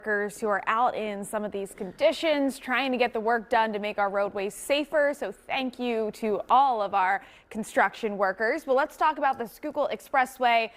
Workers who are out in some of these conditions trying to get the work done to make our roadways safer. So thank you to all of our construction workers. Well, let's talk about the Schuylkill Expressway.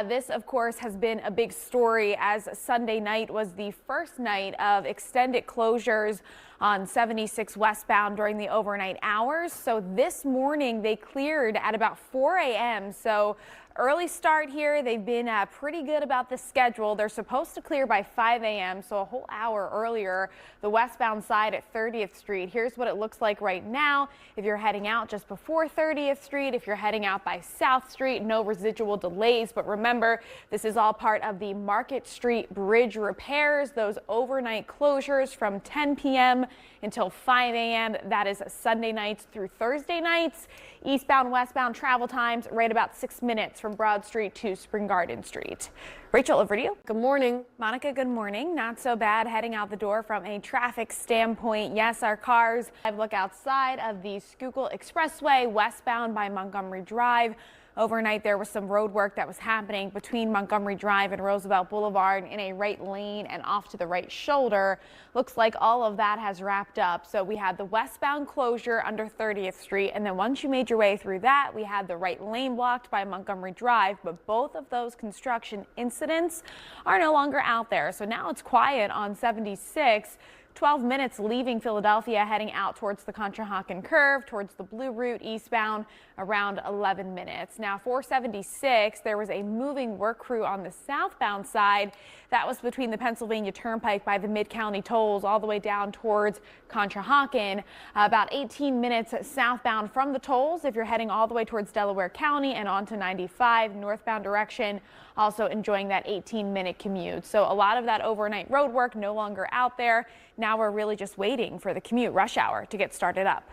This, of course, has been a big story as Sunday night was the first night of extended closures on 76 westbound during the overnight hours. So this morning they cleared at about 4 a.m. So early start here. They've been pretty good about the schedule. They're supposed to clear by 5 a.m. so a whole hour earlier. The westbound side at 30th Street. Here's what it looks like right now. If you're heading out just before 30th Street, if you're heading out by South Street, no residual delays. But remember, this is all part of the Market Street Bridge repairs. Those overnight closures from 10 p.m. until 5 a.m. That is Sunday nights through Thursday nights. Eastbound, westbound travel times right about 6 minutes from Broad Street to Spring Garden Street. Rachel, over to you. Good morning. Monica, good morning. Not so bad heading out the door from a traffic standpoint. Yes, our cars look outside of the Schuylkill Expressway westbound by Montgomery Drive. Overnight, there was some road work that was happening between Montgomery Drive and Roosevelt Boulevard in a right lane and off to the right shoulder. Looks like all of that has wrapped up. So we had the westbound closure under 30th Street. And then once you made your way through that, we had the right lane blocked by Montgomery Drive. But both of those construction incidents are no longer out there. So now it's quiet on 76. 12 minutes leaving Philadelphia, heading out towards the Conshohocken curve, towards the Blue Route eastbound, around 11 minutes. Now, 476, there was a moving work crew on the southbound side. That was between the Pennsylvania Turnpike by the Mid-County tolls all the way down towards Conshohocken. About 18 minutes southbound from the tolls if you're heading all the way towards Delaware County and onto 95 northbound direction. Also enjoying that 18-minute commute. So a lot of that overnight road work no longer out there. Now we're really just waiting for the commute rush hour to get started up.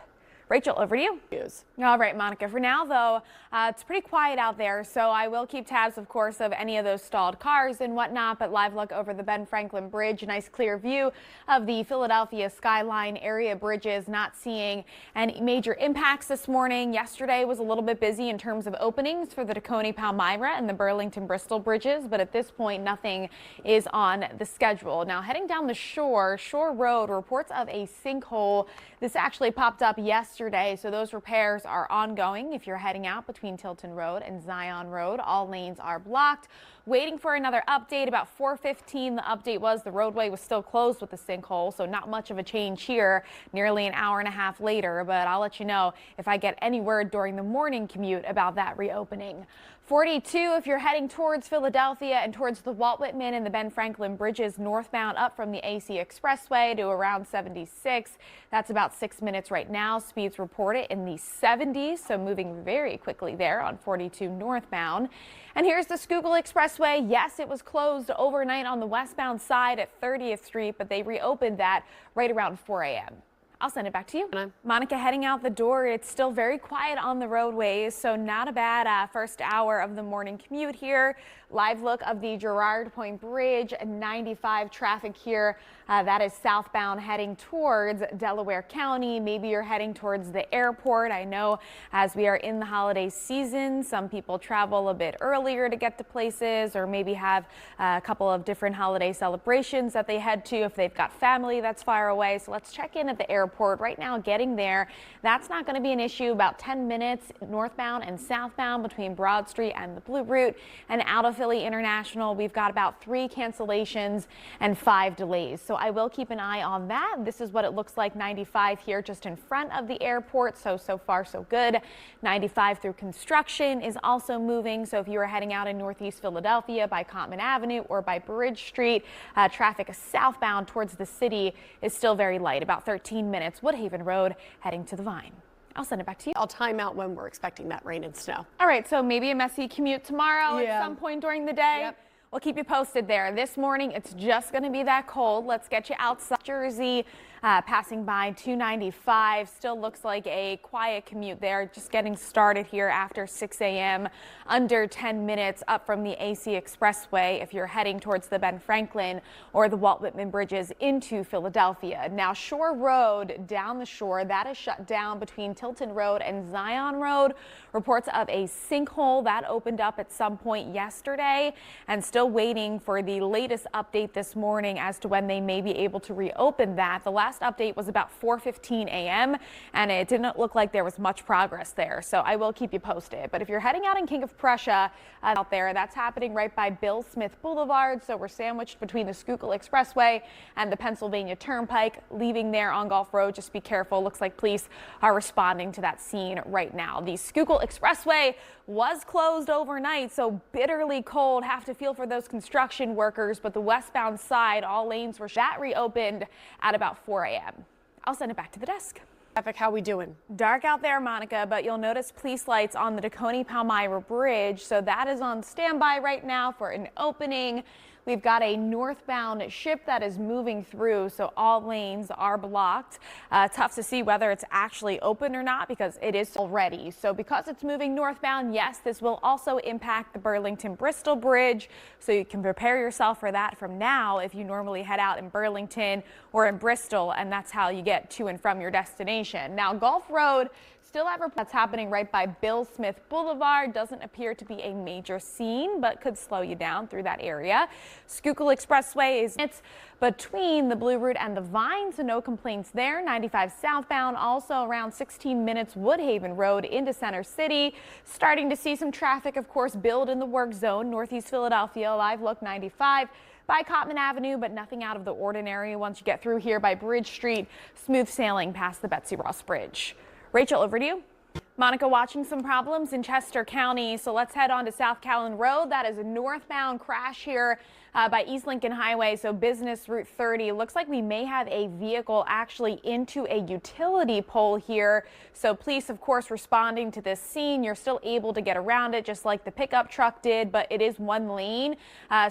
Rachel, over to you. Yes. All right, Monica. For now, though, it's pretty quiet out there, so I will keep tabs, of course, of any of those stalled cars and whatnot. But live look over the Ben Franklin Bridge, a nice clear view of the Philadelphia skyline area bridges. Not seeing any major impacts this morning. Yesterday was a little bit busy in terms of openings for the Tacony Palmyra and the Burlington Bristol bridges, but at this point, nothing is on the schedule. Now, heading down the Shore Road, reports of a sinkhole. This actually popped up yesterday, so those repairs are ongoing. If you're heading out between Tilton Road and Zion Road, all lanes are blocked. Waiting for another update. About 4:15, the update was the roadway was still closed with the sinkhole, so not much of a change here nearly an hour and a half later, but I'll let you know if I get any word during the morning commute about that reopening. 42, if you're heading towards Philadelphia and towards the Walt Whitman and the Ben Franklin bridges northbound up from the AC Expressway to around 76. That's about 6 minutes right now. Speeds reported in the 70s, so moving very quickly there on 42 northbound. And here's the Schuylkill Expressway. Yes, it was closed overnight on the westbound side at 30th Street, but they reopened that right around 4 a.m. I'll send it back to you. Monica, heading out the door, it's still very quiet on the roadways, so not a bad first hour of the morning commute here. Live look of the Girard Point Bridge, 95 traffic here. That is southbound heading towards Delaware County. Maybe you're heading towards the airport. I know as we are in the holiday season, some people travel a bit earlier to get to places or maybe have a couple of different holiday celebrations that they head to if they've got family that's far away. So let's check in at the airport right now. Getting there, that's not going to be an issue. About 10 minutes northbound and southbound between Broad Street and the Blue Route. And out of Philly International, we've got about 3 cancellations and 5 delays. So I will keep an eye on that. This is what it looks like 95 here just in front of the airport. So far so good. 95 through construction is also moving. So if you are heading out in Northeast Philadelphia by Cottman Avenue or by Bridge Street, traffic southbound towards the city is still very light. About 13 minutes. Woodhaven Road heading to the Vine. I'll send it back to you. I'll time out when we're expecting that rain and snow. All right, so maybe a messy commute tomorrow at some point during the day. Yep. We'll keep you posted there. This morning, it's just going to be that cold. Let's get you outside. Jersey, passing by 295. Still looks like a quiet commute there. Just getting started here after 6 a.m. Under 10 minutes up from the AC Expressway if you're heading towards the Ben Franklin or the Walt Whitman bridges into Philadelphia. Now, Shore Road down the shore, that is shut down between Tilton Road and Zion Road. Reports of a sinkhole that opened up at some point yesterday and still still waiting for the latest update this morning as to when they may be able to reopen that. The last update was about 4:15 a.m. and it didn't look like there was much progress there. So I will keep you posted. But if you're heading out in King of Prussia out there, that's happening right by Bill Smith Boulevard. So we're sandwiched between the Schuylkill Expressway and the Pennsylvania Turnpike. Leaving there on Gulf Road, just be careful. Looks like police are responding to that scene right now. The Schuylkill Expressway was closed overnight, so bitterly cold. Have to feel for those construction workers, but the westbound side, all lanes were reopened at about 4 a.m. I'll send it back to the desk. Traffic, how we doing? Dark out there, Monica, but you'll notice police lights on the Tacony-Palmyra Bridge, so that is on standby right now for an opening. We've got a northbound ship that is moving through, so all lanes are blocked. Tough to see whether it's actually open or not because it is already. So because it's moving northbound, yes, this will also impact the Burlington-Bristol Bridge. So you can prepare yourself for that from now if you normally head out in Burlington or in Bristol, and that's how you get to and from your destination. Now, Gulf Road, still have reports happening right by Bill Smith Boulevard. Doesn't appear to be a major scene, but could slow you down through that area. Schuylkill Expressway is between the Blue Route and the Vine, so no complaints there. 95 southbound, also around 16 minutes Woodhaven Road into Center City. Starting to see some traffic, of course, build in the work zone. Northeast Philadelphia, live look 95. By Cottman Avenue, but nothing out of the ordinary once you get through here by Bridge Street. Smooth sailing past the Betsy Ross Bridge. Rachel, over to you. Monica, watching some problems in Chester County, so let's head on to South Callan Road. That is a northbound crash here by East Lincoln Highway, so Business Route 30. Looks like we may have a vehicle actually into a utility pole here. So police, of course, responding to this scene. You're still able to get around it just like the pickup truck did, but it is one lane.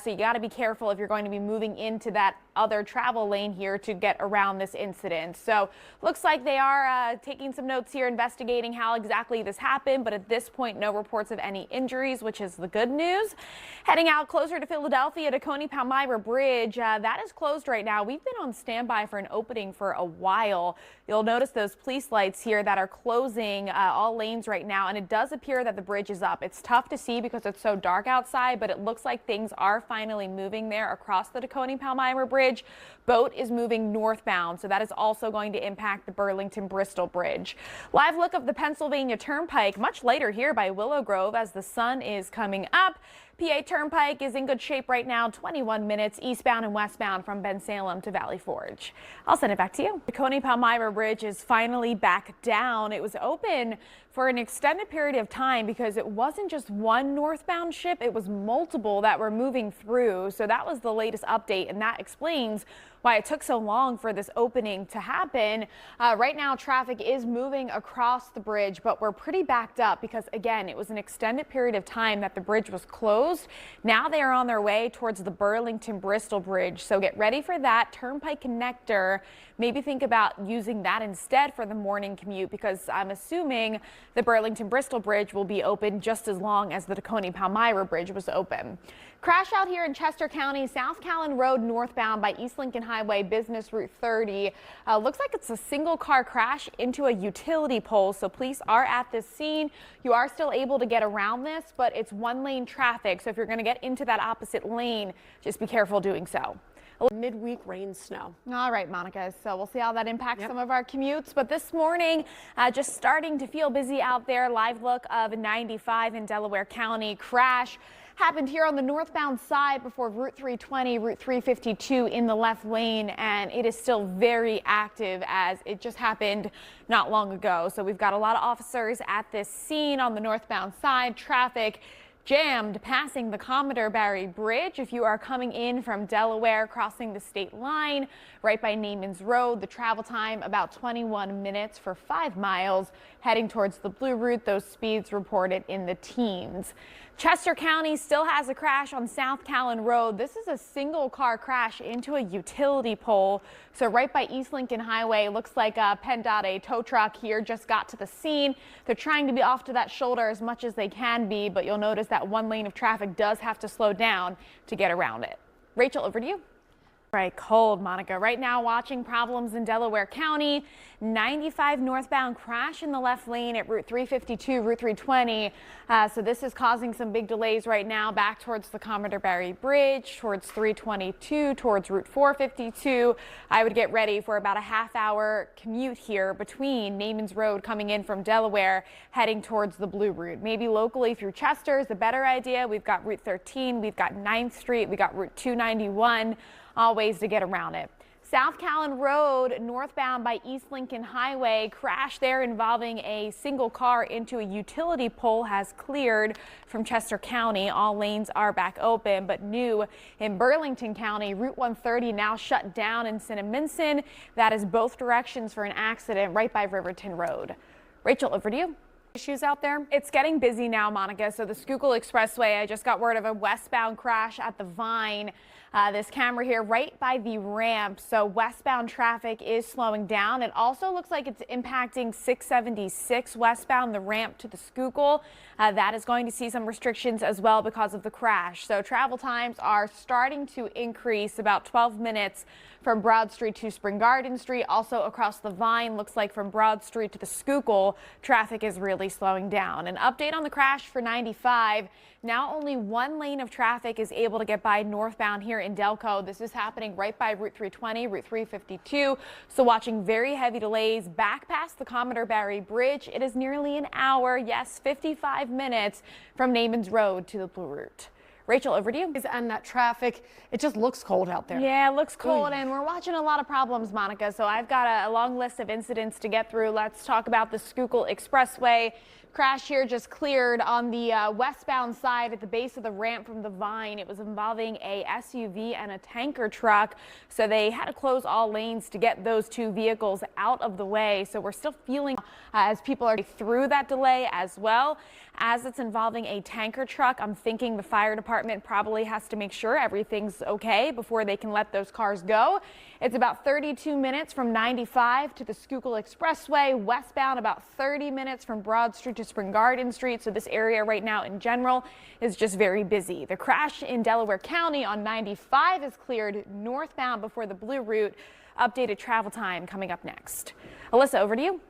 So you got to be careful if you're going to be moving into that other travel lane here to get around this incident. So looks like they are taking some notes here, investigating how exactly this happened. But at this point, no reports of any injuries, which is the good news. Heading out closer to Philadelphia, Tacony-Palmyra Bridge, that is closed right now. We've been on standby for an opening for a while. You'll notice those police lights here that are closing all lanes right now, and it does appear that the bridge is up. It's tough to see because it's so dark outside, but it looks like things are finally moving there across the Tacony-Palmyra Bridge. Boat is moving northbound, so that is also going to impact the Burlington-Bristol Bridge. Live look of the Pennsylvania Turnpike much later here by Willow Grove as the sun is coming up. PA Turnpike is in good shape right now, 21 minutes eastbound and westbound from Bensalem to Valley Forge. I'll send it back to you. The Tacony-Palmyra Bridge is finally back down. It was open for an extended period of time because it wasn't just one northbound ship, it was multiple that were moving through. So that was the latest update, and that explains why it took so long for this opening to happen. Right now, traffic is moving across the bridge, but we're pretty backed up because, again, it was an extended period of time that the bridge was closed. Now they are on their way towards the Burlington-Bristol Bridge, so get ready for that Turnpike connector. Maybe think about using that instead for the morning commute because I'm assuming the Burlington-Bristol Bridge will be open just as long as the Tacony-Palmyra Bridge was open. Crash out here in Chester County, South Callan Road northbound by East Lincoln Highway, Business Route 30. Looks like it's a single car crash into a utility pole, so police are at this scene. You are still able to get around this, but it's one lane traffic, so if you're going to get into that opposite lane, just be careful doing so. Midweek rain, snow. All right, Monica, so we'll see how that impacts some of our commutes. But this morning, just starting to feel busy out there. Live look of 95 in Delaware County. Crash happened here on the northbound side before Route 320, Route 352 in the left lane, and it is still very active as it just happened not long ago. So we've got a lot of officers at this scene on the northbound side. Traffic jammed passing the Commodore Barry Bridge. If you are coming in from Delaware, crossing the state line right by Naaman's Road, the travel time about 21 minutes for 5 miles. Heading towards the Blue Route, those speeds reported in the teens. Chester County still has a crash on South Callan Road. This is a single car crash into a utility pole. So right by East Lincoln Highway, looks like a PennDOT, a tow truck here, just got to the scene. They're trying to be off to that shoulder as much as they can be, but you'll notice that one lane of traffic does have to slow down to get around it. Rachel, over to you. Right, cold, Monica. Right now, watching problems in Delaware County. 95 northbound crash in the left lane at Route 352, Route 320. So this is causing some big delays right now back towards the Commodore Barry Bridge, towards 322, towards Route 452. I would get ready for about a half-hour commute here between Naaman's Road coming in from Delaware, heading towards the Blue Route. Maybe locally through Chester is a better idea. We've got Route 13, we've got 9th Street, we got Route 291. All ways to get around it. South Callan Road, northbound by East Lincoln Highway, crash there involving a single car into a utility pole has cleared from Chester County. All lanes are back open, but new in Burlington County. Route 130 now shut down in Cinnaminson. That is both directions for an accident right by Riverton Road. Rachel, over to you. Issues out there? It's getting busy now, Monica. So the Schuylkill Expressway, I just got word of a westbound crash at the Vine. This camera here right by the ramp. So westbound traffic is slowing down. It also looks like it's impacting 676 westbound, the ramp to the Schuylkill. That is going to see some restrictions as well because of the crash. So travel times are starting to increase about 12 minutes from Broad Street to Spring Garden Street. Also across the Vine, looks like from Broad Street to the Schuylkill, traffic is really slowing down. An update on the crash for 95. Now only one lane of traffic is able to get by northbound here in Delco. This is happening right by Route 320, Route 352. So watching very heavy delays back past the Commodore Barry Bridge. It is nearly an hour, yes, 55 minutes from Naaman's Road to the Blue Route. Rachel, over to you. And that traffic, it just looks cold out there. Yeah, it looks cold, and we're watching a lot of problems, Monica. So I've got a long list of incidents to get through. Let's talk about the Schuylkill Expressway. Crash here just cleared on the westbound side at the base of the ramp from the Vine. It was involving a SUV and a tanker truck. So they had to close all lanes to get those two vehicles out of the way. So we're still feeling as people are through that delay as well. As it's involving a tanker truck, I'm thinking the fire department probably has to make sure everything's okay before they can let those cars go. It's about 32 minutes from 95 to the Schuylkill Expressway, westbound about 30 minutes from Broad Street to Spring Garden Street. So this area right now in general is just very busy. The crash in Delaware County on 95 is cleared northbound before the Blue Route. Updated travel time coming up next. Alyssa, over to you.